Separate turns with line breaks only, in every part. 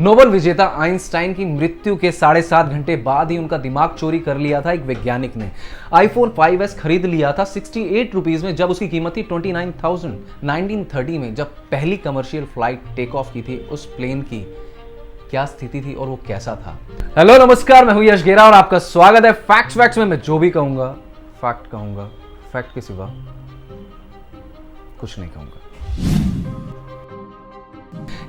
Nobel विजेता Einstein की मृत्यु के 7.5 घंटे बाद ही उनका दिमाग चोरी कर लिया था एक वैज्ञानिक ने। आईफोन 5S खरीद लिया था 68 रुपीज में, जब उसकी कीमत थी 29,000। 1930 में जब पहली कमर्शियल फ्लाइट टेक ऑफ की थी, उस प्लेन की क्या स्थिति थी और वो कैसा था। हेलो नमस्कार, मैं हूं यश घेरा और आपका स्वागत है फैक्ट्स में। मैं जो भी कहूंगा फैक्ट कहूंगा, फैक्ट के सिवा कुछ नहीं कहूंगा।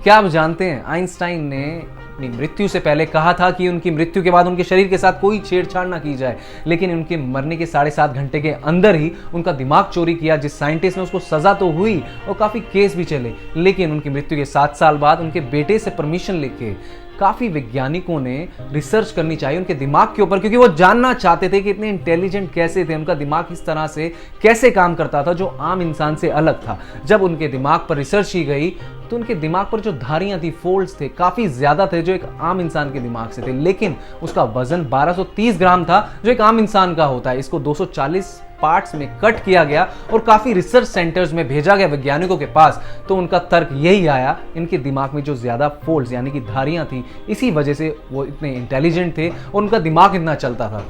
क्या आप जानते हैं आइंस्टाइन ने अपनी मृत्यु से पहले कहा था कि उनकी मृत्यु के बाद उनके शरीर के साथ कोई छेड़छाड़ ना की जाए, लेकिन उनके मरने के 7.5 घंटे के अंदर ही उनका दिमाग चोरी किया। जिस साइंटिस्ट ने, उसको सजा तो हुई और काफी केस भी चले, लेकिन उनकी मृत्यु के 7 साल बाद उनके बेटे से परमिशन लेके काफी वैज्ञानिकों ने रिसर्च करनी चाहिए उनके दिमाग के ऊपर, क्योंकि वो जानना चाहते थे कि इतने इंटेलिजेंट कैसे थे, उनका दिमाग इस तरह से कैसे काम करता था जो आम इंसान से अलग था। जब उनके दिमाग पर रिसर्च की गई तो उनके दिमाग पर जो धारियां थी, फोल्ड्स थे, काफी ज्यादा थे जो एक आम इंसान के दिमाग से थे, लेकिन उसका वजन 1230 ग्राम था जो एक आम इंसान का होता है। इसको 240 पार्ट्स में कट किया गया और काफी रिसर्च सेंटर्स में भेजा गया वैज्ञानिकों के पास। तो उनका तर्क यही आया, इनके दिमाग में जो ज्यादा फोल्ड्स यानी कि धारियां थी, इसी वजह से वो इतने इंटेलिजेंट थे और उनका दिमाग इतना चलता था।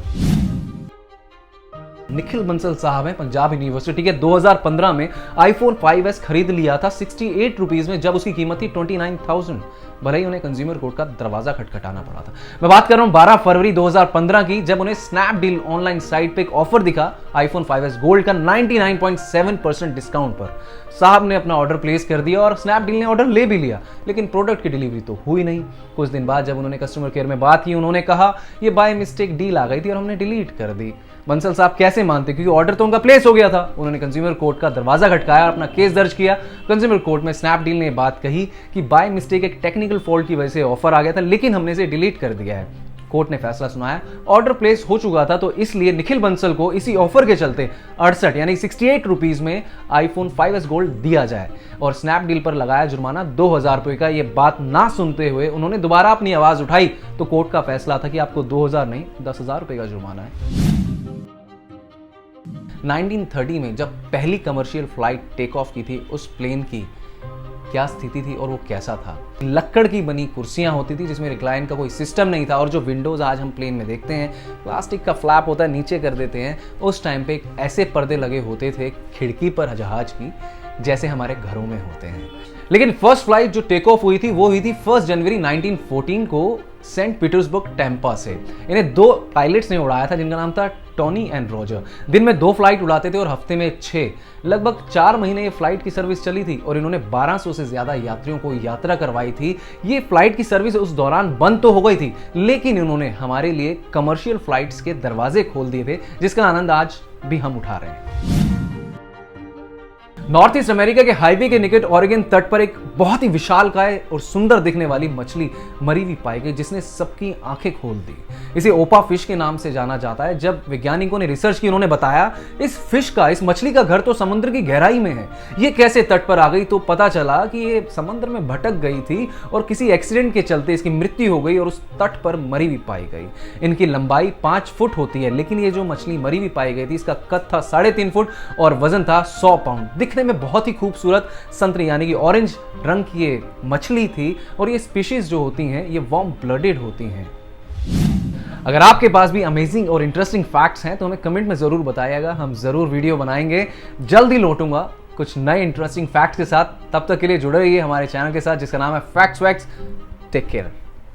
निखिल बंसल साहब हैं पंजाब यूनिवर्सिटी के। 2015 में आईफोन 5S खरीद लिया था 68 रुपीज में, जब उसकी कीमत थी 29,000। भले ही उन्हें कंज्यूमर कोर्ट का दरवाजा खटखटाना पड़ा था। मैं बात कर रहा हूं 12 फरवरी 2015 की, जब उन्हें स्नैपडील ऑनलाइन साइट पे एक ऑफर दिखा आईफोन 5S गोल्ड का 99.7% डिस्काउंट पर। साहब ने अपना ऑर्डर प्लेस कर दिया और स्नैपडील ने ऑर्डर ले भी लिया, लेकिन प्रोडक्ट की डिलीवरी तो हुई नहीं। कुछ दिन बाद जब उन्होंने कस्टमर केयर में बात की, उन्होंने कहा ये बाय मिस्टेक डील आ गई थी और हमने डिलीट कर दी। बंसल साहब कैसे मानते, क्योंकि ऑर्डर तो उनका प्लेस हो गया था। उन्होंने कंज्यूमर कोर्ट का दरवाजा खटकाया, अपना केस दर्ज किया। कंज्यूमर कोर्ट में स्नैपडील ने बात कही कि बाय मिस्टेक एक टेक्निकल फॉल्ट की वजह से ऑफर आ गया था, लेकिन हमने इसे डिलीट कर दिया है। कोर्ट ने फैसला सुनाया, ऑर्डर प्लेस हो चुका था, तो इसलिए निखिल बंसल को इसी ऑफर के चलते 68 यानी 68 रुपीज में आईफोन 5S गोल्ड दिया जाए और स्नैपडील पर लगाया जुर्माना 2000 रुपए का। यह बात ना सुनते हुए उन्होंने दोबारा अपनी आवाज उठाई, तो कोर्ट का फैसला था कि आपको 2000 नहीं 10,000 रुपए का जुर्माना है। 1930 में जब पहली कमर्शियल फ्लाइट टेक ऑफ की थी, उस प्लेन की क्या स्थिति थी और वो कैसा था। लक्कड़ की बनी कुर्सियां होती थी जिसमें रिक्लाइन का कोई सिस्टम नहीं था, और जो विंडोज आज हम प्लेन में देखते हैं, प्लास्टिक का फ्लैप होता है, नीचे कर देते हैं। उस टाइम पे ऐसे पर्दे लगे होते थे खिड़की पर जहाज की, जैसे हमारे घरों में होते हैं। लेकिन फर्स्ट फ्लाइट जो टेक ऑफ हुई थी वो हुई थी 1 जनवरी 1914 को सेंट पीटर्सबर्ग टैंपा से। इन्हें 2 पायलट्स ने उड़ाया था जिनका नाम था टॉनी एंड रॉजर। दिन में 2 फ्लाइट उड़ाते थे और हफ्ते में 6। लगभग 4 महीने ये फ्लाइट की सर्विस चली थी और इन्होंने 1200 से ज्यादा यात्रियों को यात्रा करवाई थी। ये फ्लाइट की सर्विस उस दौरान बंद तो हो गई थी, लेकिन इन्होंने हमारे लिए कमर्शियल फ्लाइट्स के दरवाजे खोल दिए थे, जिसका आनंद आज भी हम उठा रहे हैं। नॉर्थ ईस्ट अमेरिका के हाईवे के निकट ऑरेगन तट पर एक बहुत ही विशालकाय और सुंदर दिखने वाली मछली मरी हुई पाई गई, जिसने सबकी आंखें खोल दी। इसे ओपा फिश के नाम से जाना जाता है। जब वैज्ञानिकों ने रिसर्च की, उन्होंने बताया इस मछली का घर तो समुद्र की गहराई में है। ये कैसे तट पर आ गई, तो पता चला कि ये समुद्र में भटक गई थी और किसी एक्सीडेंट के चलते इसकी मृत्यु हो गई और उस तट पर मरी हुई पाई गई। इनकी लंबाई 5 फुट होती है, लेकिन ये जो मछली मरी हुई पाई गई थी, इसका कद था 3.5 फुट और वजन था 100 पाउंड। दिखने में बहुत ही खूबसूरत संतरी यानी कि ऑरेंज रंग की ये मछली थी, और ये स्पीशीज जो होती हैं ये वार्म ब्लडेड होती हैं। अगर आपके पास भी अमेजिंग और इंटरेस्टिंग फैक्ट्स हैं तो हमें कमेंट में जरूर बताइएगा, हम जरूर वीडियो बनाएंगे। जल्दी लौटूंगा कुछ नए इंटरेस्टिंग फैक्ट्स के साथ। तब तक के लिए जुड़े रहिए हमारे चैनल के साथ जिसका नाम है फैक्ट्स। Take care.